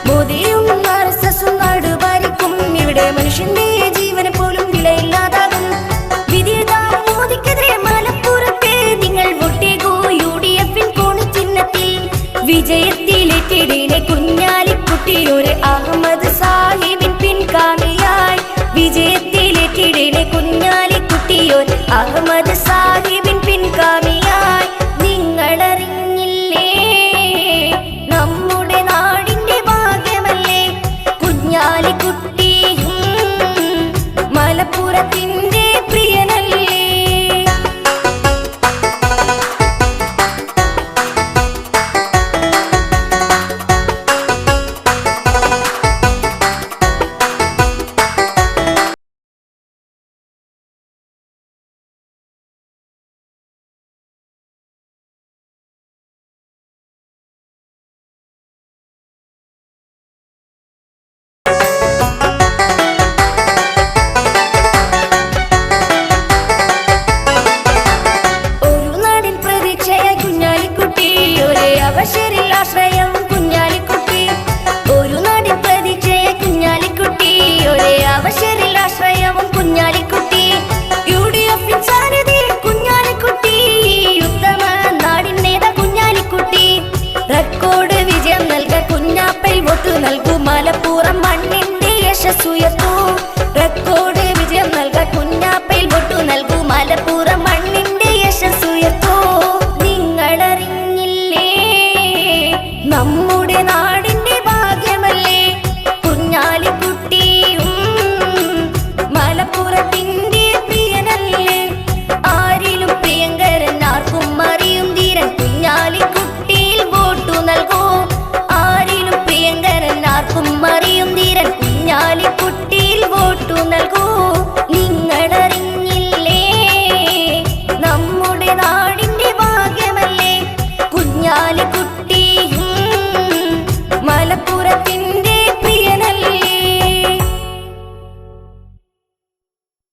മോദിയും RSSും നാട് ഭരിക്കും. ഇവിടെ മനുഷ്യന്റെ ജീവന് പോലും വിലയില്ലാതാകും. വിധിയെഴുതാം മോദിക്കെതിരെ മലപ്പുറത്തെ നിങ്ങൾ വോട്ടേകൂ UDF-ൻ കോണിച്ചിഹ്നത്തിൽ. വിജയത്തിലെത്തിയിടേനെ കുഞ്ഞാലിക്കുട്ടിയോരെ അഹമ്മദ് സാഹിബിൻ പിൻഗാമിയായി. വിജയത്തിലെത്തിയിടേനെ കുഞ്ഞാലിക്കുട്ടിയോർ അഹമ്മദ് സാഹിബിൻ പിൻഗാമിയായി. നിങ്ങളറിഞ്ഞില്ലേ നമ്മുടെ നാടിന്റെ ഭാഗ്യമല്ലേ കുഞ്ഞാലിക്കുട്ടി മലപ്പുറത്തിന്റെ പ്രിയനല്ലേ. അവശരിൽ ആശ്രയം കുഞ്ഞാലിക്കുട്ടി. ഒരു നാടിൻ പ്രതീക്ഷയെ കുഞ്ഞാലിക്കുട്ടി. ഒരേ അവശരിൽ ആശ്രയവും കുഞ്ഞാലിക്കുട്ടി. UDF-ൻ സാരഥി കുഞ്ഞാലിക്കുട്ടി. ഉത്തമ നാടിൻ നേതാ കുഞ്ഞാലിക്കുട്ടി. റെക്കോർഡ് വിജയം നൽകാൻ കുഞ്ഞാപ്പയിൽ വോട്ട് നൽകൂ. മലപ്പുറം മണ്ണിന്റെ യശസ്സുയർത്തൂ. റെക്കോർഡ് വിജയം നൽകാൻ കുഞ്ഞാപ്പയിൽ വോട്ട് നൽകൂ. മലപ്പുറം മണ്ണിന്റെ യശസ്സുയർത്തൂ. നമ്മുടെ നാടിന്റെ ഭാഗ്യമല്ലേ കുഞ്ഞാലിക്കുട്ടിയും മലപ്പുറത്തിന്റെ പ്രിയനല്ലേ. ആരിലും പ്രിയങ്കരൻ ആർക്കും അറിയും ധീരൻ കുഞ്ഞാലിക്കുട്ടിയിൽ വോട്ടു നൽകൂ. ആരിലും പ്രിയങ്കരൻ ആർക്കും അറിയും ധീരൻ കുഞ്ഞാലിക്കുട്ടിയിൽ വോട്ടു നൽകൂ. നിങ്ങളറിഞ്ഞില്ലേ നമ്മുടെ നാടിന്റെ ഭാഗ്യമല്ലേ കുഞ്ഞാലിക്കുട്ടി മലപ്പുറത്തിന്റെ